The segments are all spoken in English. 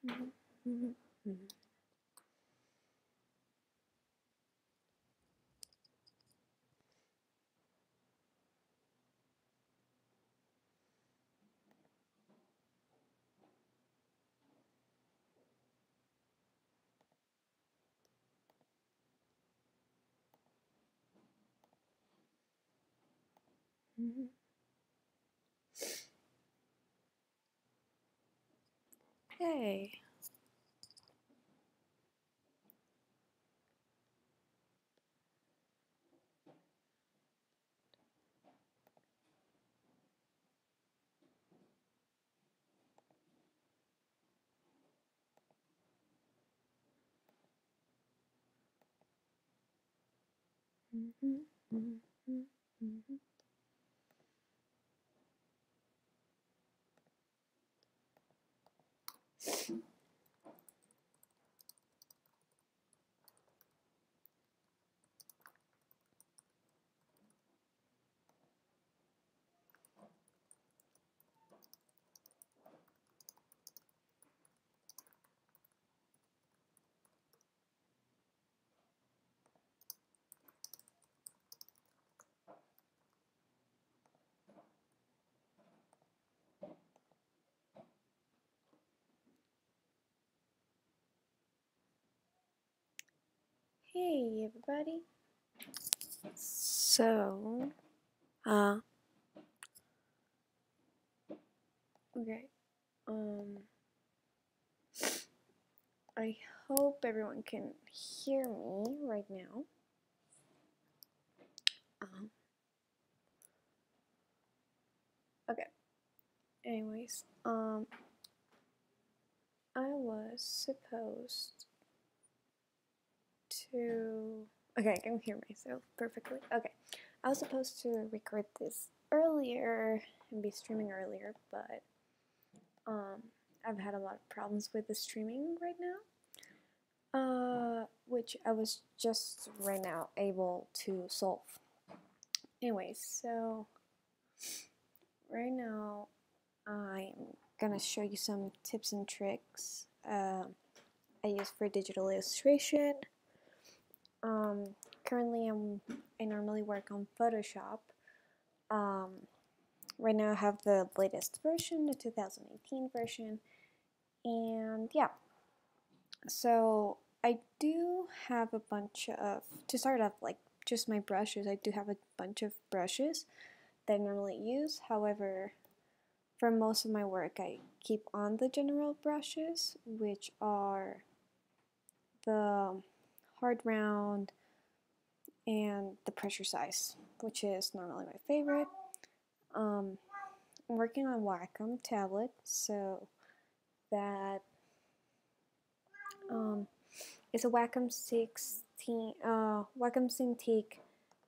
Mhm, mhm, mhm. Mhm. Hey. Mhm, mhm, mhm, mhm. Hey everybody. So, uh, okay. I hope everyone can hear me right now. Um, okay. Anyways, I was supposed to. Okay, I can hear myself perfectly. Okay, I was supposed to record this earlier and be streaming earlier, but um, I've had a lot of problems with the streaming right now. Which I was just right now able to solve. Anyways, so right now I'm gonna show you some tips and tricks I use for digital illustration. Currently I normally work on Photoshop. Um, right now I have the latest version, the 2018 version, and yeah. So I do have a bunch of, to start off, like just my brushes. I do have a bunch of brushes that I normally use. However, for most of my work, I keep on the general brushes, which are the hard round and the pressure size, which is normally my favorite. I'm working on Wacom tablet, so that is a Wacom 16, Wacom Cintiq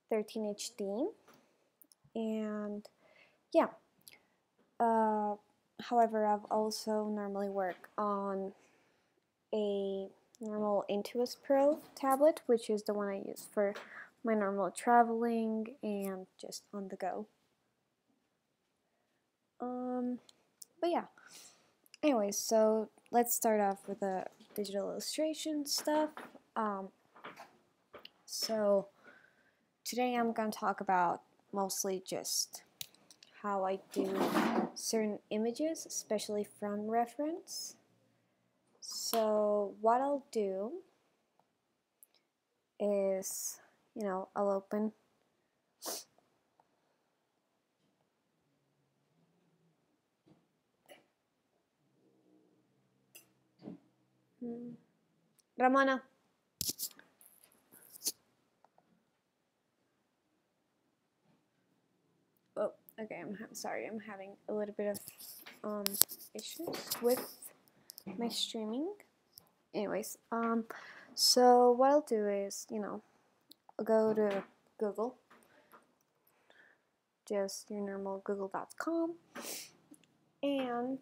13 HD, and yeah. Uh, However, I've also normally work on a normal Intuos Pro tablet, which is the one I use for my normal traveling and just on the go. Um, but yeah. Anyways, so let's start off with the digital illustration stuff. Um, so today I'm gonna talk about mostly just how I do certain images, especially from reference. So what I'll do is, I'll open Ramona. Oh, okay. Sorry. I'm having a little bit of issues with my streaming. Anyways, so what I'll do is, I'll go to Google, just your normal google.com, and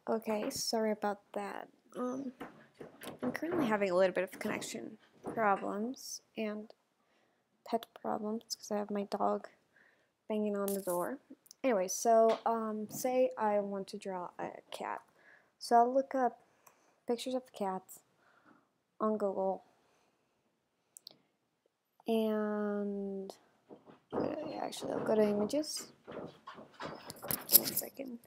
Okay, sorry about that. I'm currently having a little bit of connection problems and pet problems because I have my dog banging on the door. Anyway, so say I want to draw a cat. So I'll look up pictures of cats on Google and actually I'll go to images. Give me a second.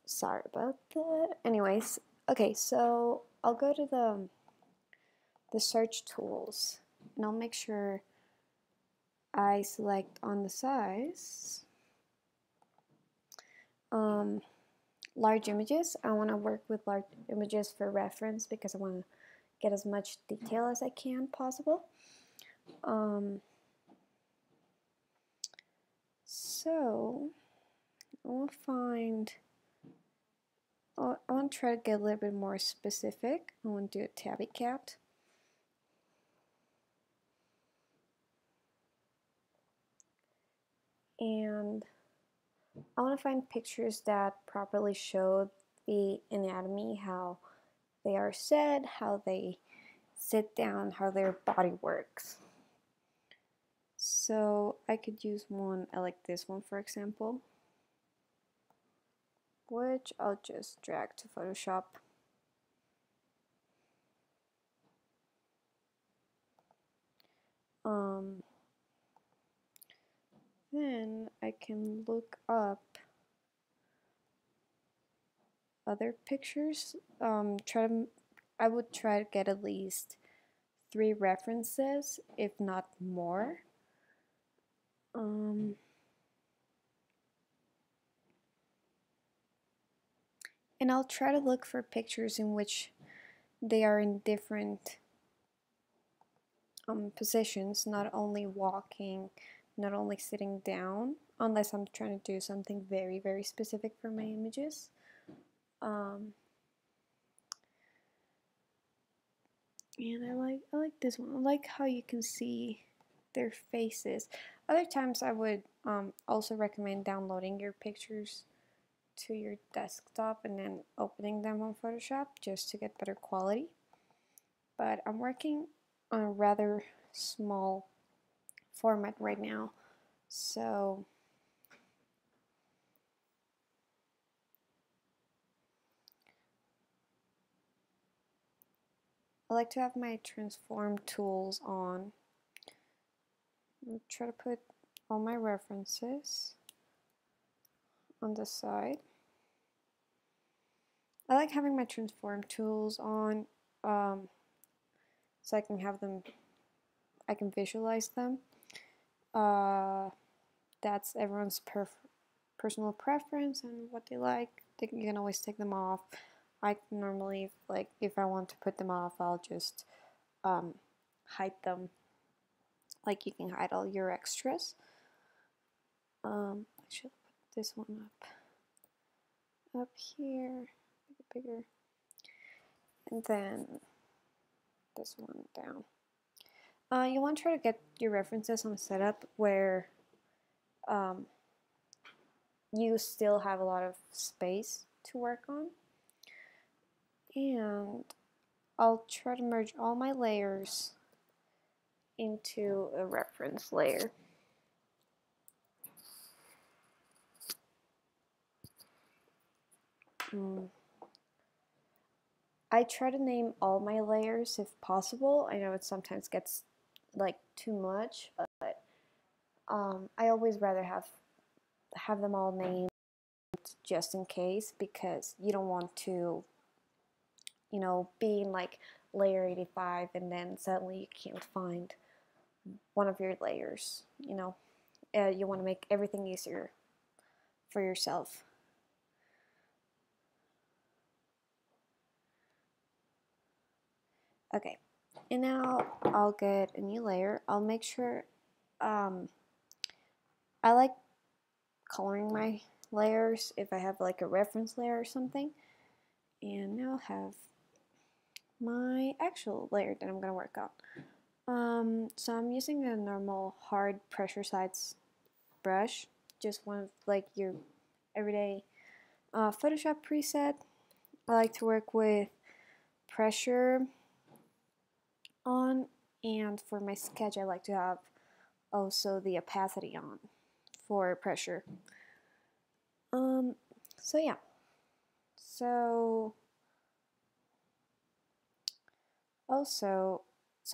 Sorry about that. Anyways, okay, so I'll go to the search tools and I'll make sure I select on the size large images. I want to work with large images for reference because I want to get as much detail as I can possible. So I want to find, I want to try to get a little bit more specific. I want to do a tabby cat. And I want to find pictures that properly show the anatomy, how they are set, how they sit down, how their body works. So I could use one, I like this one for example, which I'll just drag to Photoshop. Then I can look up other pictures. I would try to get at least 3 references, if not more. And I'll try to look for pictures in which they are in different positions, not only walking, not only sitting down, unless I'm trying to do something very, very specific for my images. And I like this one. I like how you can see their faces. Other times I would also recommend downloading your pictures to your desktop and then opening them on Photoshop just to get better quality. But I'm working on a rather small format right now, so I like to have my transform tools on. I'll try to put all my references on the side. I like having my transform tools on so I can have them, I can visualize them. That's everyone's personal preference and what they like. You can always take them off. I normally, like, if I want to put them off, I'll just hide them. Like you can hide all your extras. I should put this one up here, bigger, and then this one down. You want to try to get your references on a setup where you still have a lot of space to work on. And I'll try to merge all my layers into a reference layer. I try to name all my layers if possible. I know it sometimes gets like too much, but I always rather have them all named just in case, because you don't want to, you know, be in like layer 85 and then suddenly you can't find one of your layers, you know. You want to make everything easier for yourself. Okay, and now I'll get a new layer. I'll make sure I like coloring my layers if I have like a reference layer or something. And now I have my actual layer that I'm gonna work on. So I'm using a normal hard pressure sides brush, just one of like your everyday Photoshop preset. I like to work with pressure on, and for my sketch I like to have also the opacity on for pressure. So yeah. So also,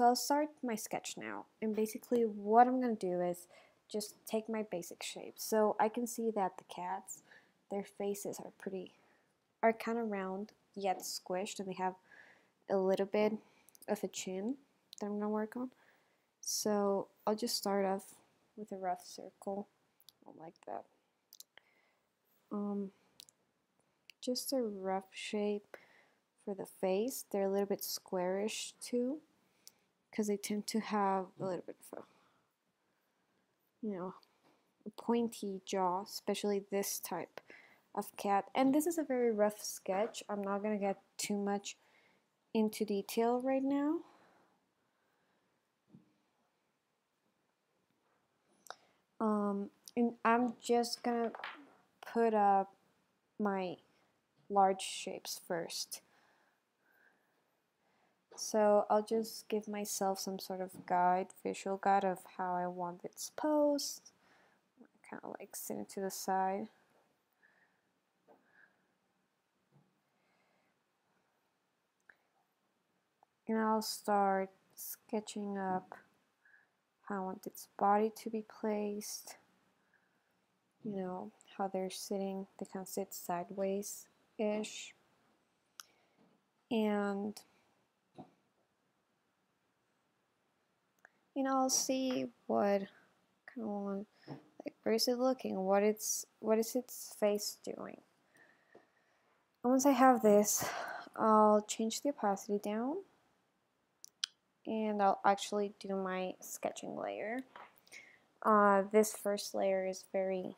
I'll start my sketch now, and basically what I'm gonna do is just take my basic shape. So I can see that the cats, their faces are kind of round yet squished, and they have a little bit of a chin that I'm gonna work on. So I'll just start off with a rough circle, like that. Just a rough shape for the face. They're a little bit squarish too, because they tend to have a little bit of a pointy jaw, especially this type of cat. And this is a very rough sketch. I'm not gonna get too much into detail right now. And I'm just gonna put up my large shapes first. So I'll just give myself some sort of visual guide of how I want its pose. Kind of like sit it to the side. And I'll start sketching up how I want its body to be placed. You know, how they're sitting, they kind of sit sideways-ish. And I'll see what kind of want, like, where is it looking? What is its face doing? And once I have this, I'll change the opacity down, and I'll actually do my sketching layer. This first layer is very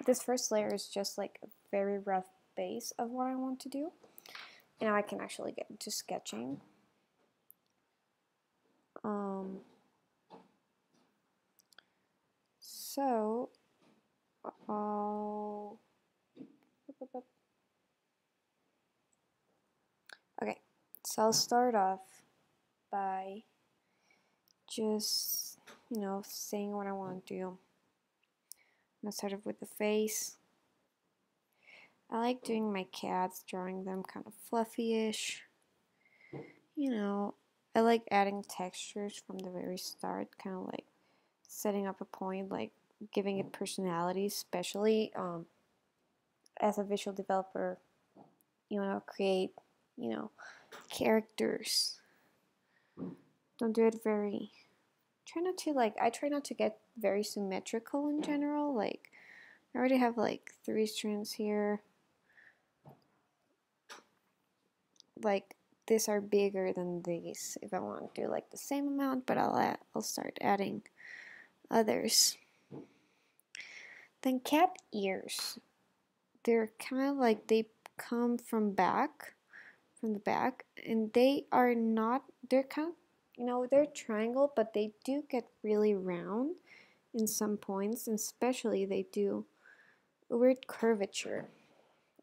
this first layer is just like a very rough base of what I want to do. And now I can actually get into sketching. So okay, so I'll start off by just, saying what I want to do. I'll start off with the face. I like doing my cats, drawing them kind of fluffy-ish. I like adding textures from the very start, kind of like setting up a point, like giving it personality, especially as a visual developer, create, characters. Don't do it very, I try not to get very symmetrical in general. Like, I already have like 3 strands here. Like, these are bigger than these if I want to do like the same amount, but I'll start adding others. Then cat ears. They're kind of like, they come from the back, and they are not, they're kind of, they're triangle, but they do get really round in some points, and especially they do a weird curvature,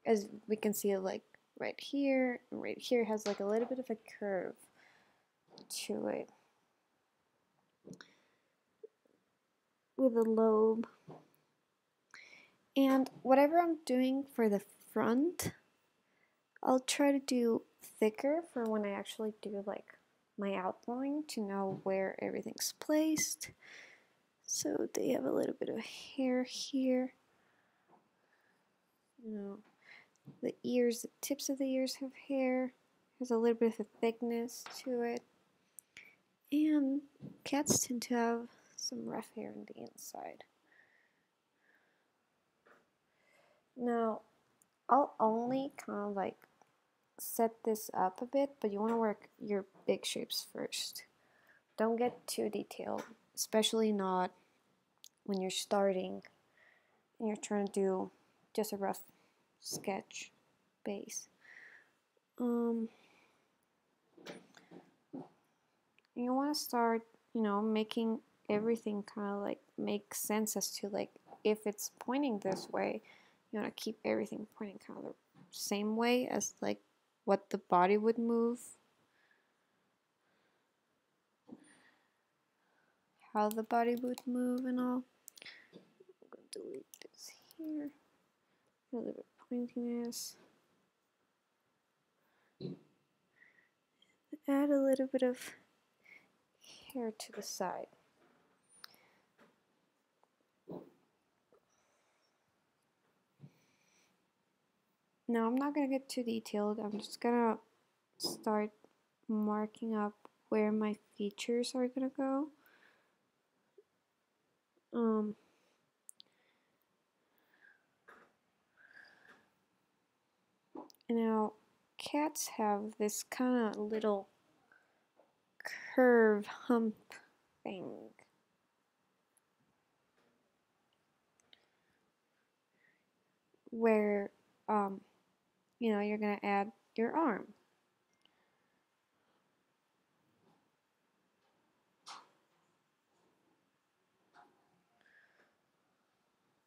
as we can see, like right here and right here has like a little bit of a curve to it with a lobe. And whatever I'm doing for the front, I'll try to do thicker for when I actually do like my outline, to know where everything's placed. So they have a little bit of hair here. The ears, the tips of the ears have hair. There's a little bit of a thickness to it. And cats tend to have some rough hair on the inside. Now, I'll only kind of like set this up a bit, but you want to work your big shapes first. don't get too detailed, especially not when you're starting and you're trying to do just a rough sketch base. You want to start, making everything kind of like make sense as to like if it's pointing this way, you want to keep everything pointing kind of the same way as like what the body would move, how the body would move and all. I'm going to delete this here, a little bit of pointiness, add a little bit of hair to the side. Now I'm not going to get too detailed, I'm just going to start marking up where my features are going to go. Now cats have this kind of little curve hump thing. Where you're going to add your arm.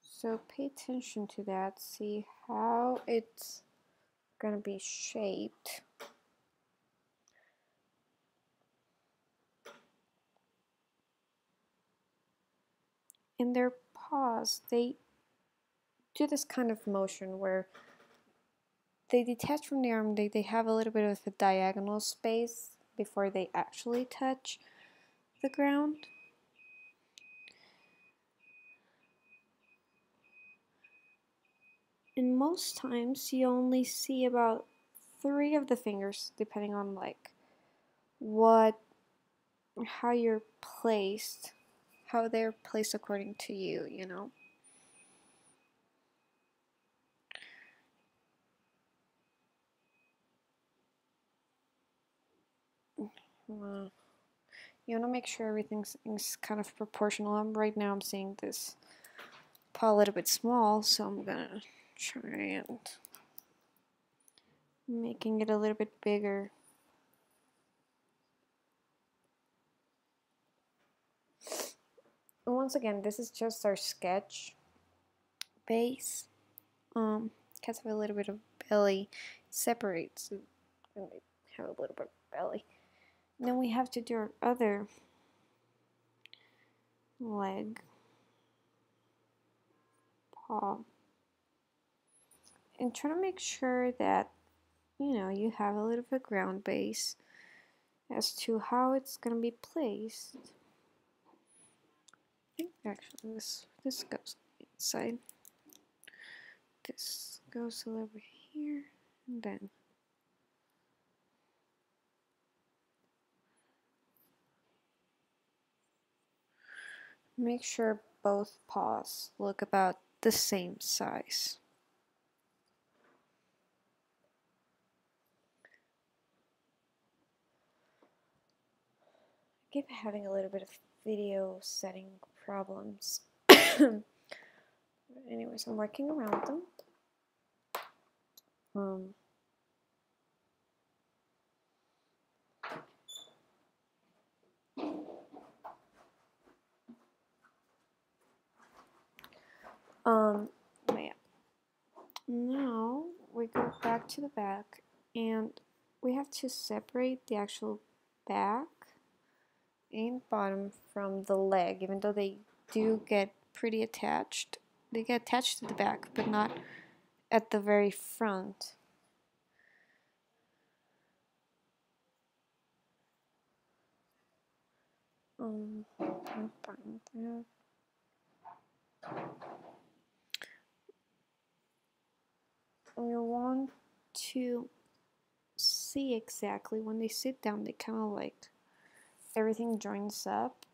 So pay attention to that, see how it's going to be shaped. In their paws, they do this kind of motion where they detach from the arm, they have a little bit of a diagonal space before they actually touch the ground. And most times you only see about 3 of the fingers, depending on like how you're placed, how they're placed according to you, You want to make sure everything's kind of proportional. Right now I'm seeing this paw a little bit small, so I'm gonna try and making it a little bit bigger. And once again, this is just our sketch base. Cats have a little bit of belly, it separates, and they have a little bit of belly. And then we have to do our other leg, paw, and try to make sure that you have a little bit of ground base as to how it's going to be placed. I think actually this goes inside. This goes over here, and then make sure both paws look about the same size. I keep having a little bit of video setting problems. Anyways, I'm working around them. Yeah. Now we go back to the back, and we have to separate the actual back and bottom from the leg, even though they do get pretty attached. They get attached to the back, but not at the very front. I'm fine with that. We want to see exactly when they sit down, they kind of like everything joins up.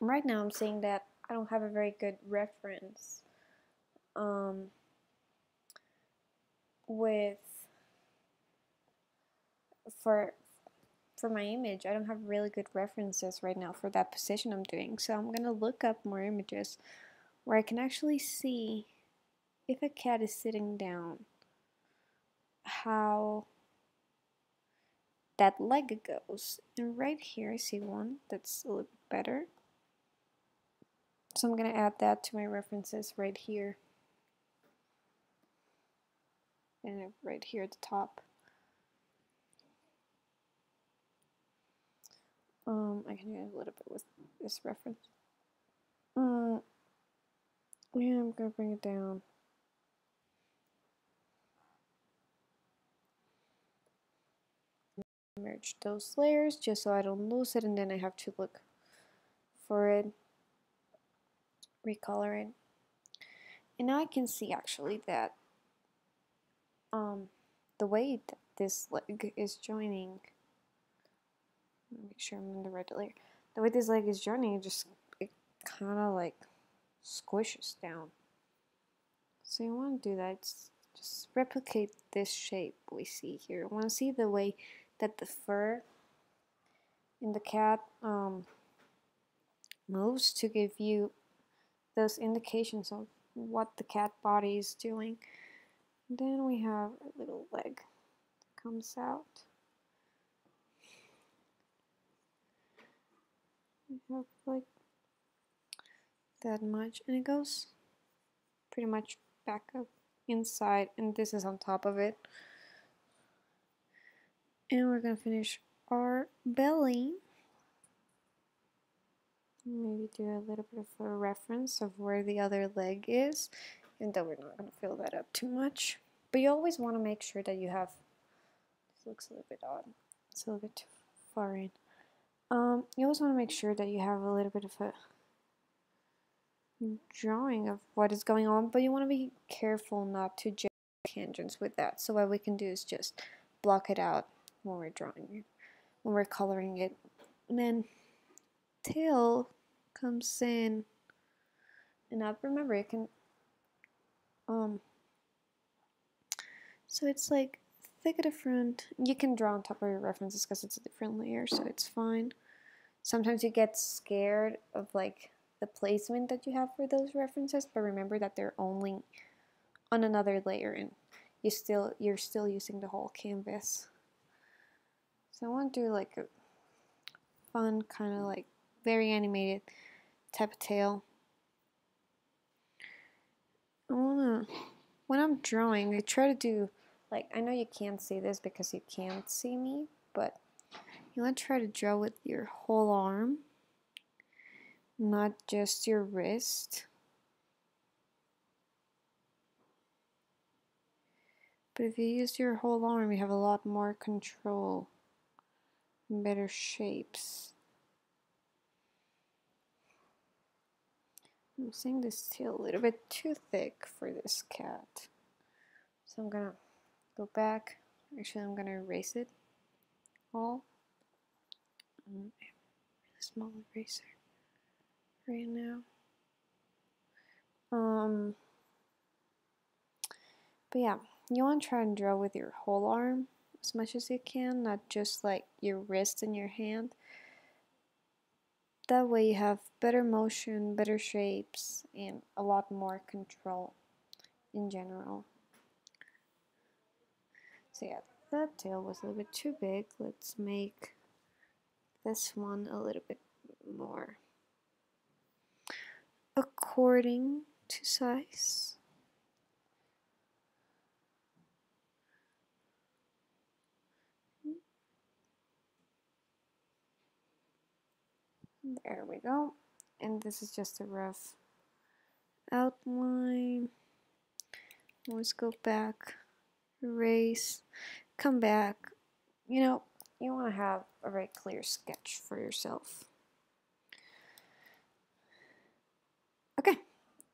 Right now I'm saying that I don't have a very good reference with for my image. I don't have really good references right now for that position I'm doing, so I'm gonna look up more images where I can actually see if a cat is sitting down, how that leg goes. And right here I see one that's a little bit better, so I'm gonna add that to my references right here and right here at the top. I can do a little bit with this reference. Yeah, I'm gonna bring it down. Merge those layers just so I don't lose it, and then I have to look for it, recolor it. And now I can see actually that the way that this leg is joining, make sure I'm in the right layer. The way this leg is joining, it kind of like squishes down. So you want to do that. Just replicate this shape we see here. I want to see the way that the fur in the cat moves to give you those indications of what the cat body is doing. Then we have a little leg that comes out. We have like that much, and it goes pretty much back up inside, and this is on top of it. And we're gonna finish our belly. Maybe do a little bit of a reference of where the other leg is, and then we're not gonna fill that up too much. But you always want to make sure that you have, this looks a little bit odd, it's a little bit too far in. You always want to make sure that you have a little bit of a drawing of what is going on, but you want to be careful not to jump tangents with that. So what we can do is just block it out when we're drawing it, when we're coloring it. And then tail comes in, and now remember you can so it's like thick at the front. You can draw on top of your references because it's a different layer, so it's fine. Sometimes you get scared of like the placement that you have for those references, but remember that they're only on another layer and you're still using the whole canvas. So I want to do like a fun kind of like very animated type of tail. When I'm drawing, I try to do, like, I know you can't see this because you can't see me, but you want to try to draw with your whole arm, not just your wrist. But if you use your whole arm, you have a lot more control and better shapes. I'm seeing this tail a little bit too thick for this cat. So I'm gonna go back. Actually, I'm gonna erase it all. I have a really small eraser right now. But yeah, you want to try and draw with your whole arm as much as you can, not just like your wrist and your hand. That way you have better motion, better shapes, and a lot more control in general. So yeah, that tail was a little bit too big. Let's make this one a little bit more according to size. There we go. And this is just a rough outline. Let's go back, erase, come back. You know, you want to have a very clear sketch for yourself. Okay,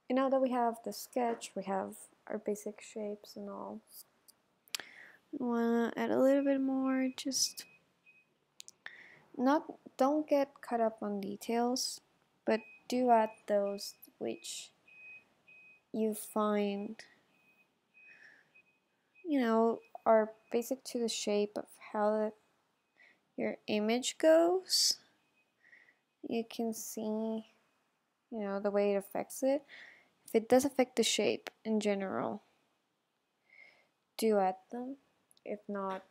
and now that we have the sketch, we have our basic shapes and all. I want to add a little bit more, just don't get caught up on details, but do add those which you find, you know, are basic to the shape of how your image goes. You can see, the way it affects it. If it does affect the shape in general, do add them. If not,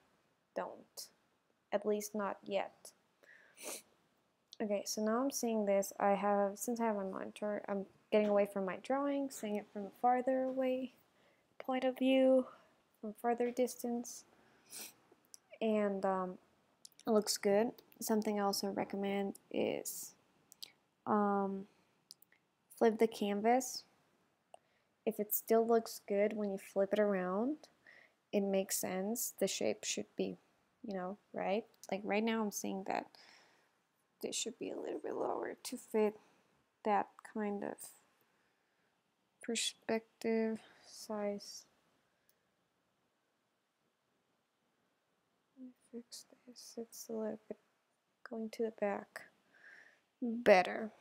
don't. At least not yet. Okay, so now I'm seeing this. Since I have my monitor, I'm getting away from my drawing, seeing it from a farther away point of view, from further distance, and it looks good. Something I also recommend is flip the canvas. If it still looks good when you flip it around, it makes sense. The shape should be, right? Like right now I'm seeing that this should be a little bit lower to fit that kind of perspective size. Let me fix this. It's a little bit going to the back. Better.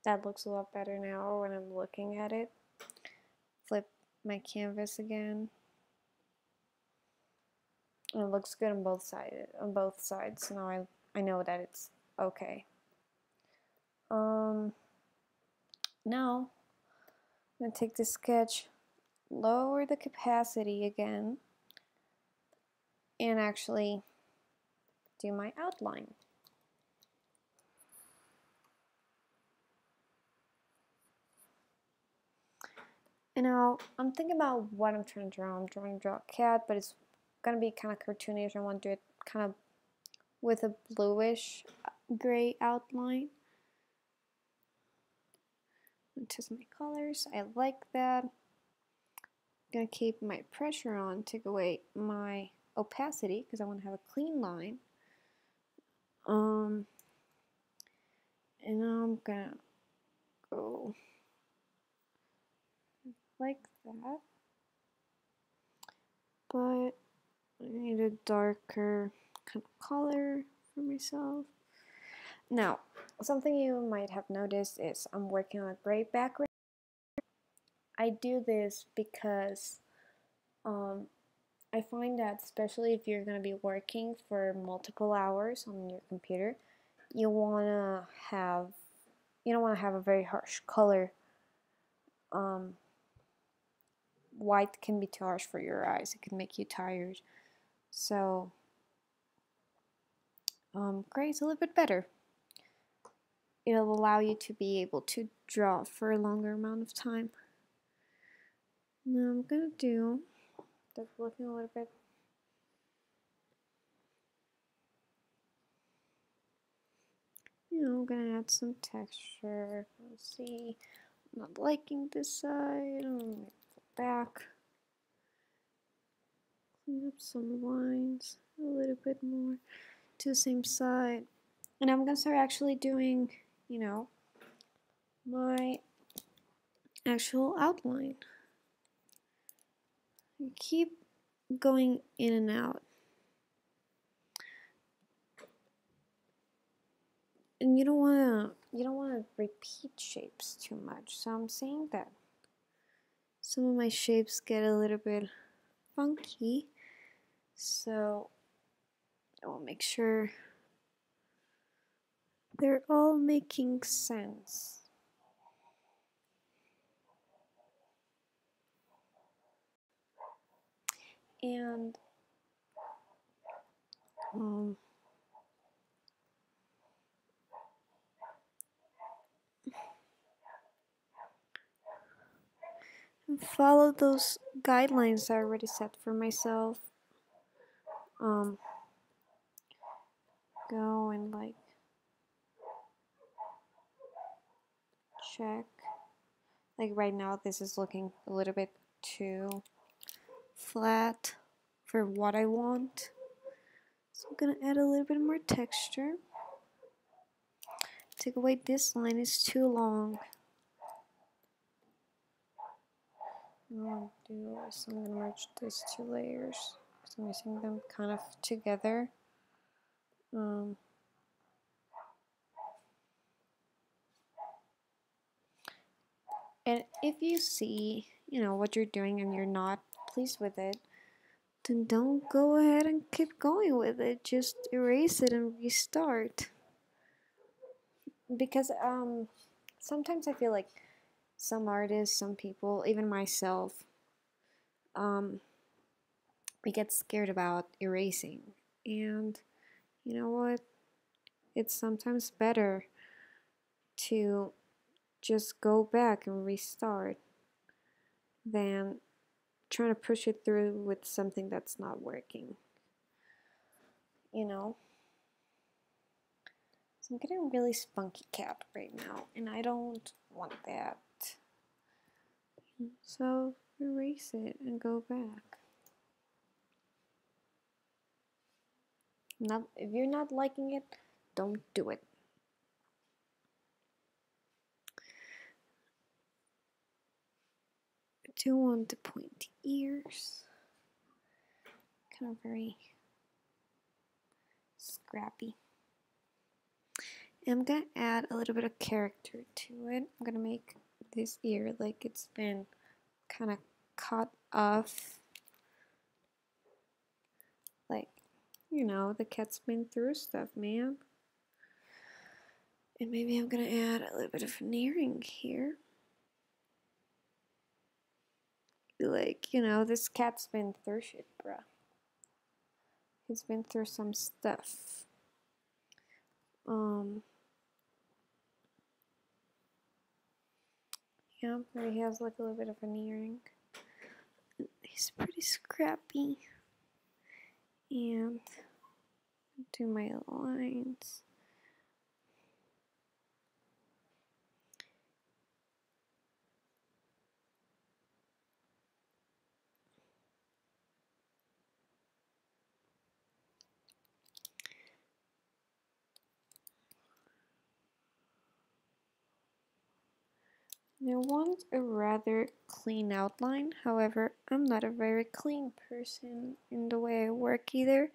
That looks a lot better now when I'm looking at it. Flip my canvas again. And it looks good on both sides. So now I know that it's okay. Now I'm gonna take this sketch, lower the capacity again, and actually do my outline. And now I'm thinking about what I'm trying to draw. I'm trying to draw a cat, but it's gonna be kind of cartoonish. I want to do it kind of with a bluish gray outline. I'm test my colors. I like that. I'm gonna keep my pressure on, take away my opacity because I want to have a clean line. And now I'm gonna go like that, but I need a darker kind of color for myself. Now, something you might have noticed is I'm working on a gray background. I do this because I find that especially if you're going to be working for multiple hours on your computer, you don't want to have a very harsh color. White can be too harsh for your eyes. It can make you tired. So gray is a little bit better. It'll allow you to be able to draw for a longer amount of time. Now I'm gonna do, that's looking a little bit. I'm gonna add some texture. Let's see. I'm not liking this side. I'm gonna go back. Clean up some lines a little bit more to the same side. And I'm gonna start actually doing, my actual outline. I keep going in and out. And you don't wanna repeat shapes too much. So I'm saying that some of my shapes get a little bit funky. So I will make sure they're all making sense. And follow those guidelines I already set for myself. Go and check. Like right now this is looking a little bit too flat for what I want. So I'm gonna add a little bit more texture. Take away this line, is too long. What I'll do is I'm gonna merge these two layers because I'm using them kind of together. And if you see, what you're doing and you're not pleased with it, then don't go ahead and keep going with it. Just erase it and restart. Because sometimes I feel like some artists, some people, even myself, we get scared about erasing. And you know what? It's sometimes better to just go back and restart than trying to push it through with something that's not working. You know? So I'm getting a really spunky cat right now, and I don't want that. So erase it and go back. If you're not liking it, don't do it. I do want the pointy ears. Kind of very scrappy. And I'm gonna add a little bit of character to it. I'm gonna make this ear like it's been kind of cut off. Like, you know, the cat's been through stuff, man. And maybe I'm gonna add a little bit of an earring here. Like, you know, this cat's been through shit, bruh. He's been through some stuff. Yeah, but he has like a little bit of an earring. He's pretty scrappy. And do my lines. I want a rather clean outline. However, I'm not a very clean person in the way I work either.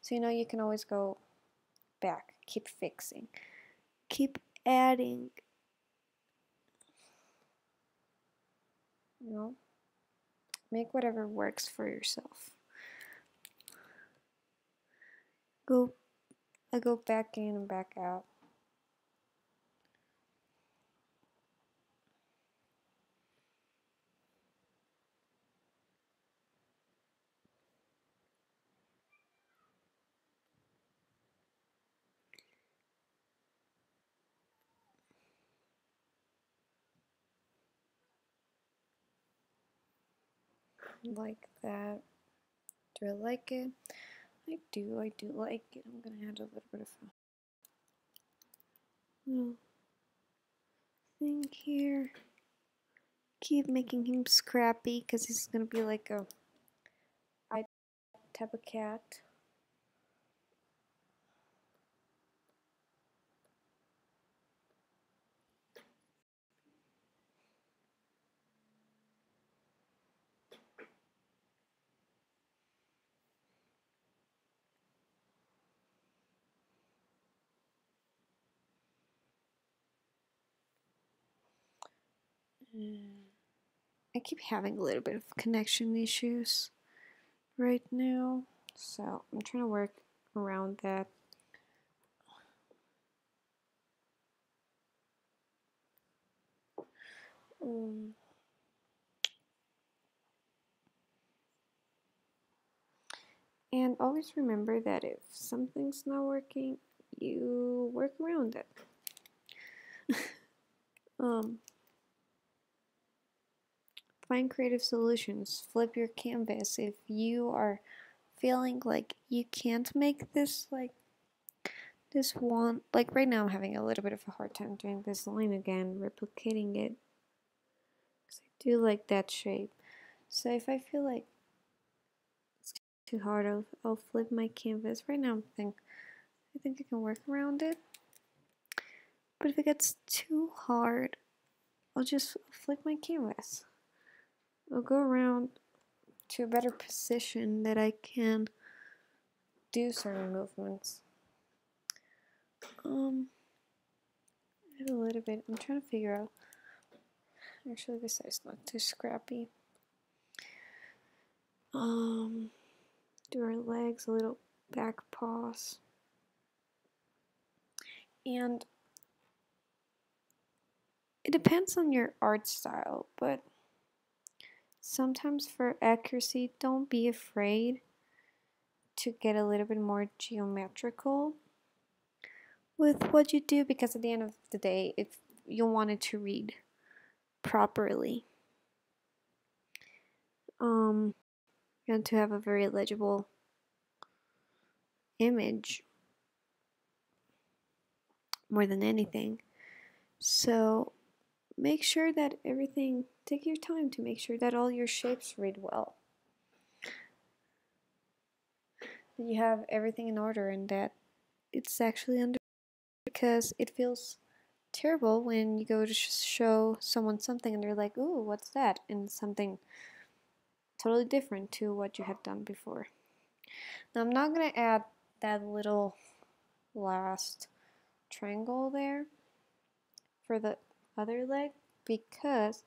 So, you know, you can always go back, keep fixing, keep adding. You know, make whatever works for yourself. I go back in and back out. Like that. Do I like it? I do like it. I'm gonna add a little bit of a little thing here. Keep making him scrappy because he's gonna be like a type of cat. I keep having a little bit of connection issues right now, so I'm trying to work around that. And always remember that if something's not working, you work around it. Find creative solutions. Flip your canvas. If you are feeling like you can't make this, like this one, like right now I'm having a little bit of a hard time doing this line again, replicating it, because I do like that shape. So if I feel like it's too hard, I'll flip my canvas. Right now I think I can work around it. But if it gets too hard, I'll just flip my canvas. I'll go around to a better position that I can do certain movements. Add a little bit. I'm trying to figure out. Actually, this side's not too scrappy. do our legs, a little back paws. And it depends on your art style, but sometimes for accuracy, don't be afraid to get a little bit more geometrical with what you do, because at the end of the day, if you want it to read properly, and to have a very legible image more than anything. So make sure that everything, take your time to make sure that all your shapes read well, that you have everything in order and that it's actually under, because it feels terrible when you go to show someone something and they're like, ooh, what's that? And it's something totally different to what you had done before. Now I'm not going to add that little last triangle there for the other leg because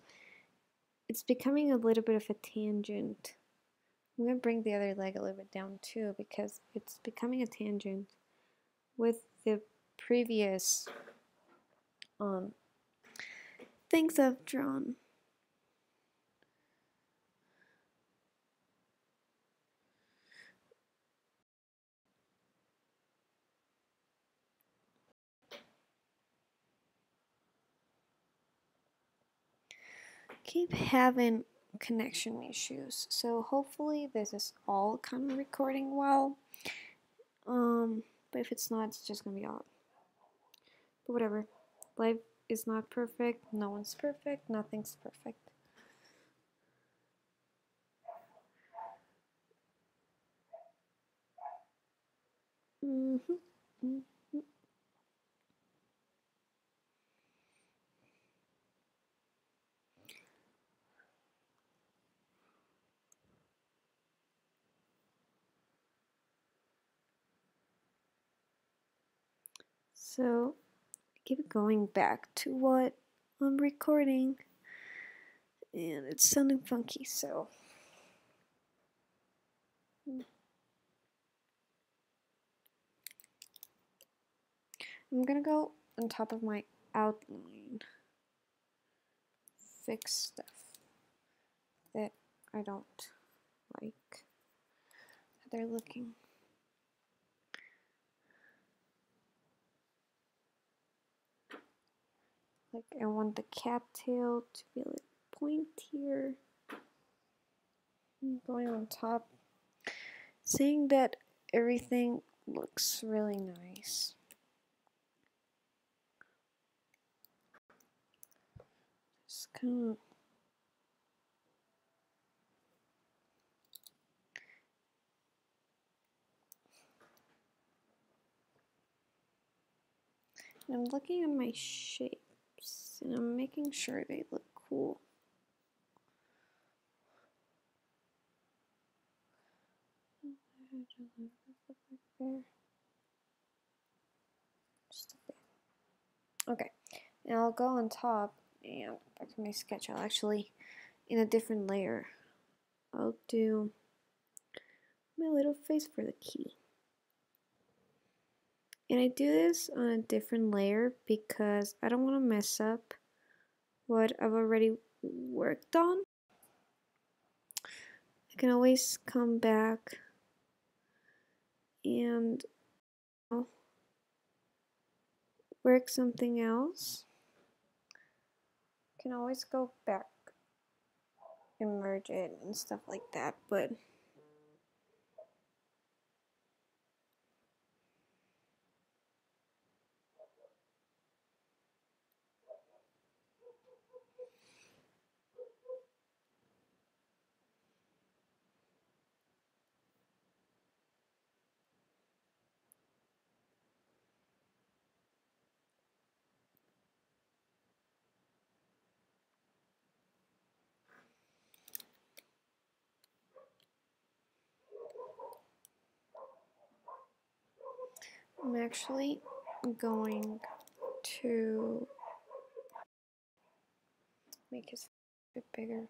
it's becoming a little bit of a tangent. I'm going to bring the other leg a little bit down too because it's becoming a tangent with the previous things I've drawn. Keep having connection issues, so hopefully this is all kind of recording well. But if it's not, it's just gonna be odd. But whatever. Life is not perfect. No one's perfect. Nothing's perfect. So keep going back to what I'm recording, and it's sounding funky, so I'm gonna go on top of my outline, fix stuff that I don't like how they're looking. Like I want the cattail to be a little pointier. I'm going on top, seeing that everything looks really nice. Just kind of I'm looking at my shapes and I'm making sure they look cool. Just a bit. Okay, now I'll go on top and back to my sketch. I'll actually, in a different layer, I'll do my little face for the key. And I do this on a different layer because I don't want to mess up what I've already worked on. I can always come back and work something else. I can always go back and merge it and stuff like that, but I'm actually going to make his a bit bigger.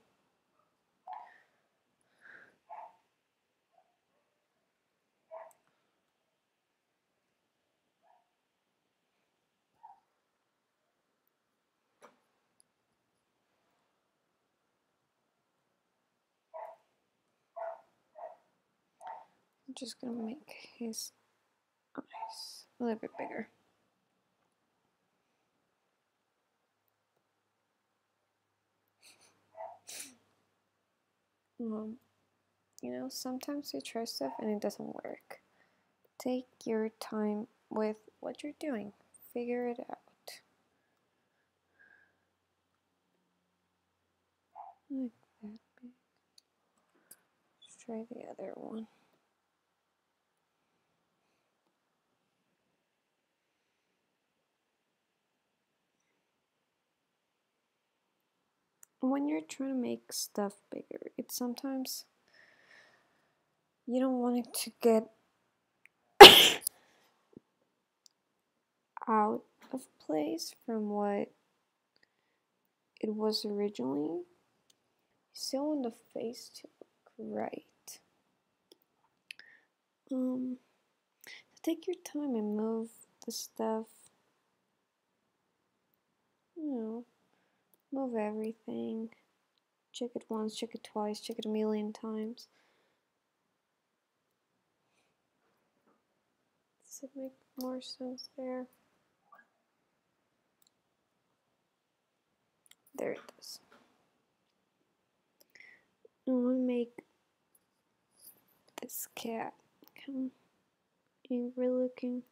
I'm just gonna make his eyes a little bit bigger. You know, sometimes you try stuff and it doesn't work. Take your time with what you're doing. Figure it out. Like that big. Let's try the other one. When you're trying to make stuff bigger, it's sometimes you don't want it to get out of place from what it was originally. You still want the face to look right. So take your time and move the stuff. You know, move everything. Check it once, check it twice, check it a million times. Does it make more sense there? There it does. I want to make this cat kind of angry looking.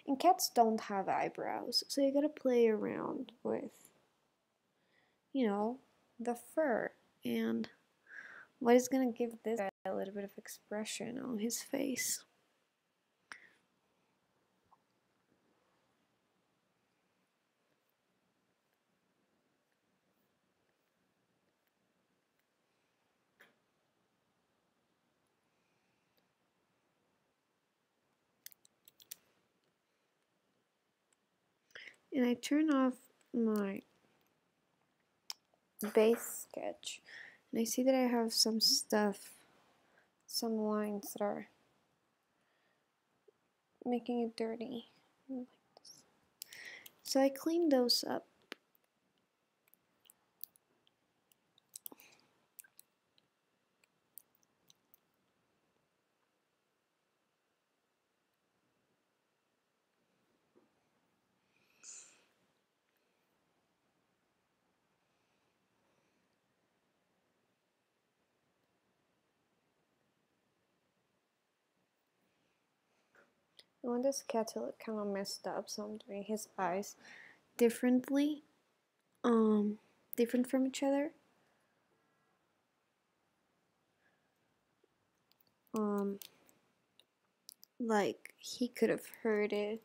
And cats don't have eyebrows, so you gotta play around with, you know, the fur and what is gonna give this guy a little bit of expression on his face. And I turn off my base sketch and I see that I have some stuff, some lines that are making it dirty. Like this. So I clean those up. I want this cat to look kind of messed up, so I'm doing his eyes differently, different from each other. Like he could have heard it.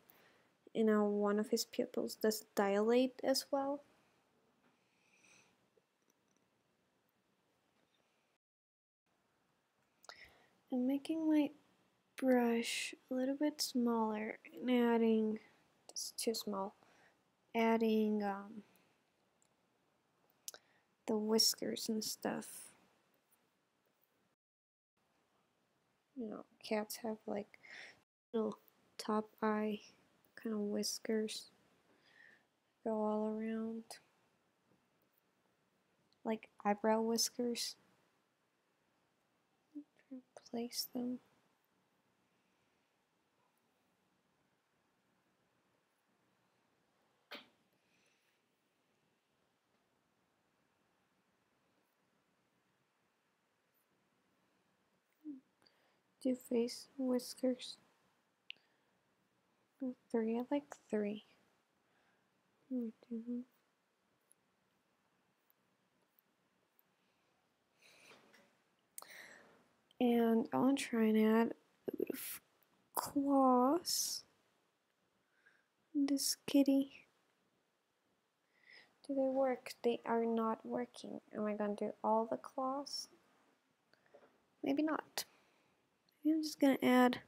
You know, one of his pupils does dilate as well. I'm making my brush a little bit smaller and adding, it's too small, adding the whiskers and stuff. You know, cats have like little top eye kind of whiskers go all around, like eyebrow whiskers. Place them. Do face whiskers. 3, I like 3. And I want to try and add a bit of claws in this kitty. Do they work? They are not working. Am I going to do all the claws? Maybe not. I'm just going to add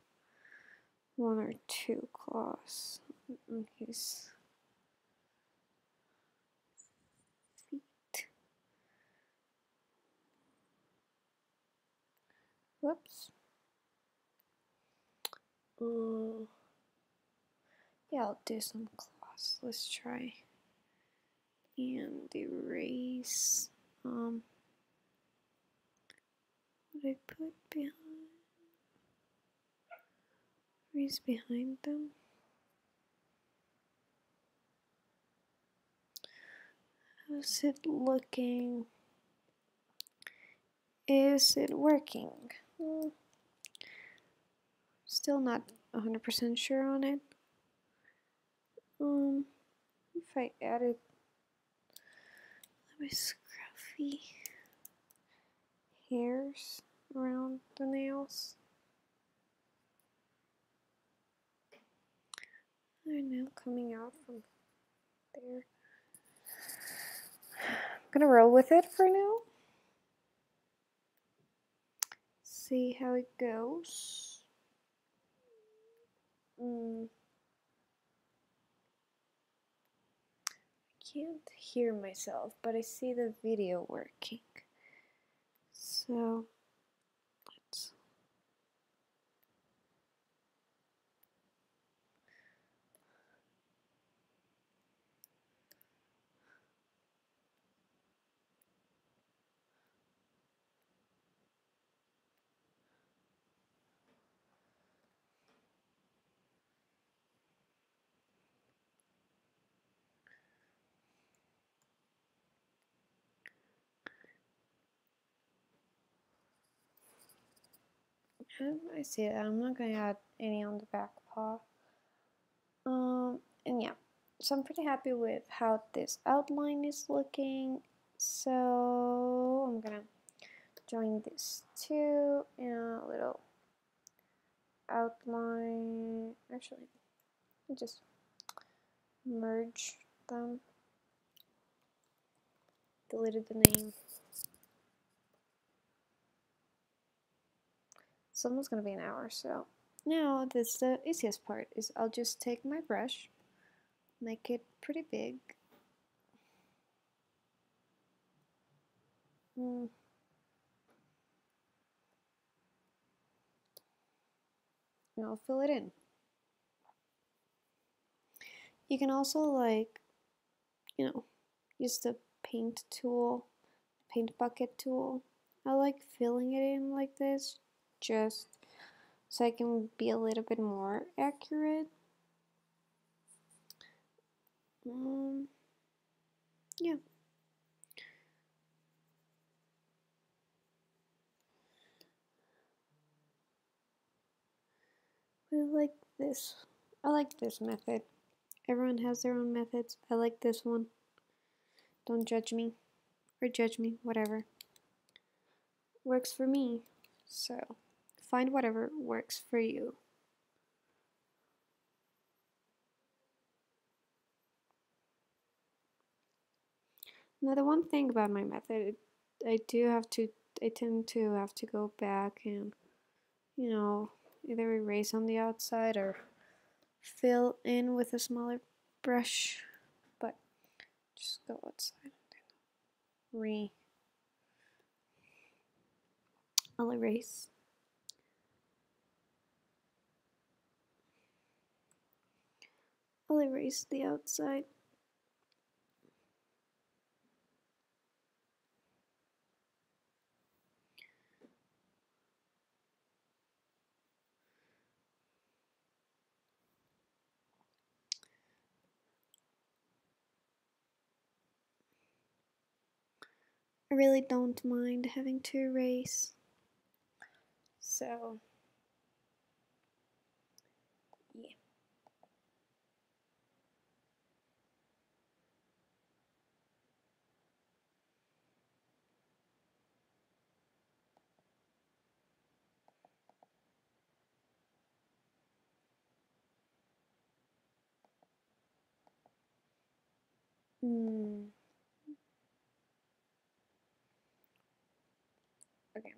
1 or 2 claws on his feet. Whoops. Yeah, I'll do some claws. Let's try and erase. What I put behind? Is behind them? How's it looking? Is it working? Still not 100% sure on it. If I added my scruffy hairs around the nails. They're now coming out from there. I'm gonna roll with it for now. See how it goes. I can't hear myself, but I see the video working. So let's I see it. I'm not gonna add any on the back paw. And yeah, so I'm pretty happy with how this outline is looking. So I'm gonna join this two in a little outline. Actually, I just merge them. Deleted the name. It's almost gonna be an hour, so now this the easiest part is I'll just take my brush, make it pretty big. And I'll fill it in. You can also, like, use the paint tool, paint bucket tool. I like filling it in like this just so I can be a little bit more accurate. Yeah. I like this. I like this method. Everyone has their own methods. I like this one. Don't judge me. Or judge me, whatever. Works for me. So, find whatever works for you. Now, the one thing about my method, I tend to have to go back and, either erase on the outside or fill in with a smaller brush. But just go outside. I'll erase. I'll erase the outside. I really don't mind having to erase. So, yeah. Okay.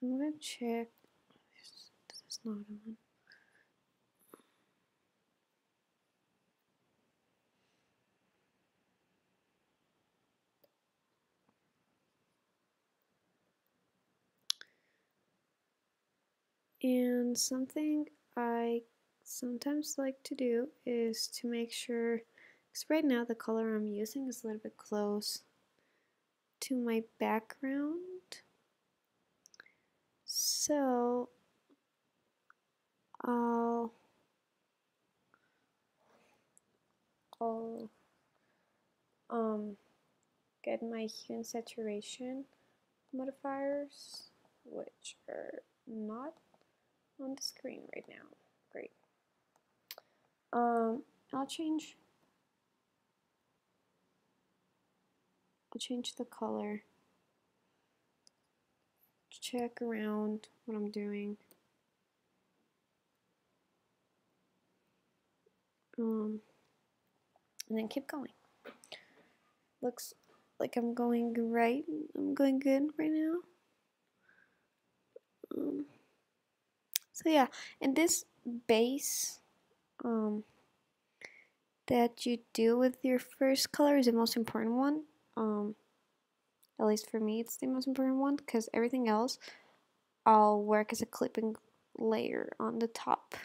I'm gonna check. This is not on. And something I sometimes like to do is to make sure, because right now the color I'm using is a little bit close to my background. So I'll get my hue and saturation modifiers, which are not on the screen right now. Great. I'll change the color. Check around what I'm doing. And then keep going. Looks like I'm going right. I'm going good right now. So yeah, and this base that you do with your first color is the most important one. At least for me, it's the most important one because everything else I'll work as a clipping layer on the top.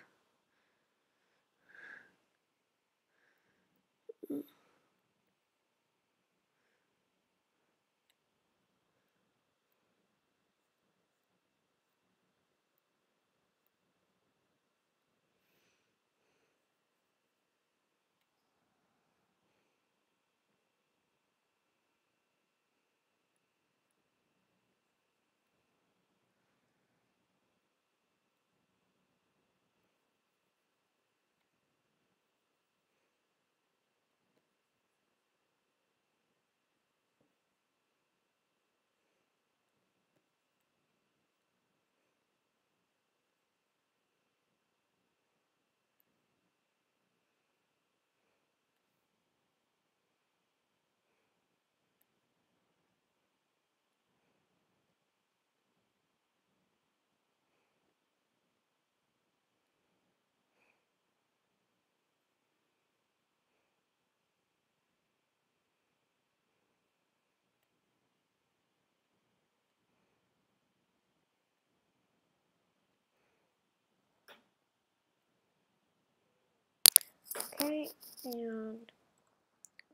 Okay, and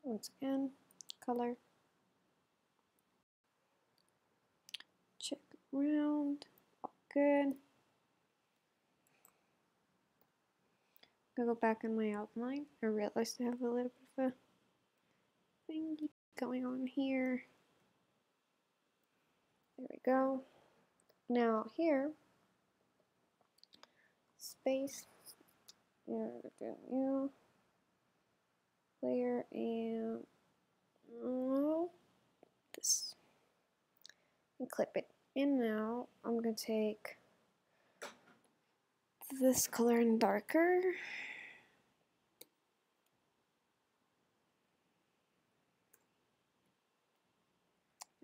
once again, color. Check around. All good. I'll go back in my outline. I realized I have a little bit of a thing going on here. There we go. Now here, space, and new layer, and this, and clip it. And now I'm gonna take this color in darker.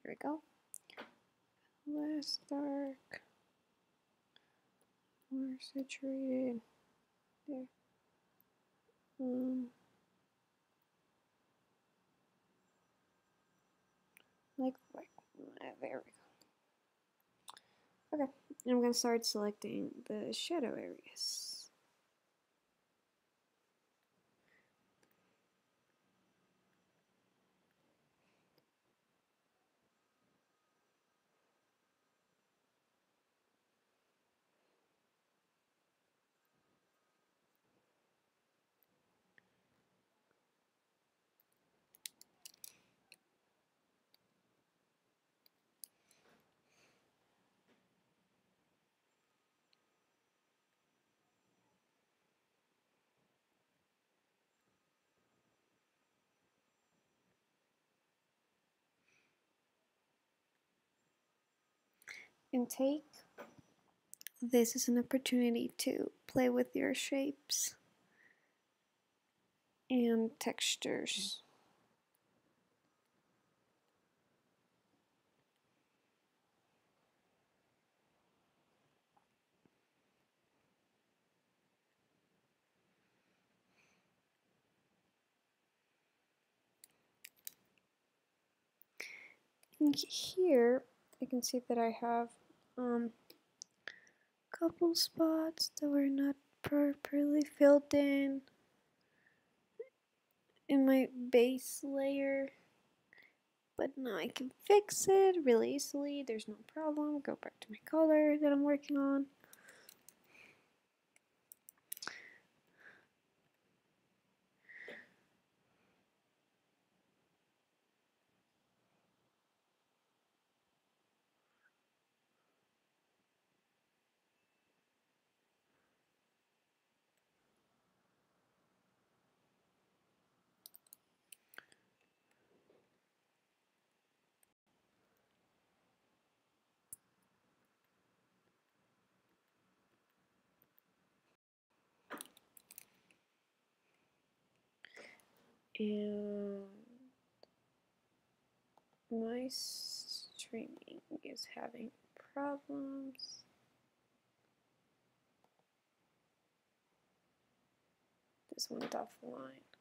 There we go. Less dark, more saturated. There. Like there we go. Okay, and I'm gonna start selecting the shadow areas. And take this as an opportunity to play with your shapes and textures. Here you can see that I have couple spots that were not properly filled in my base layer, but now I can fix it really easily. There's no problem. Go back to my color that I'm working on. And my streaming is having problems. This went offline.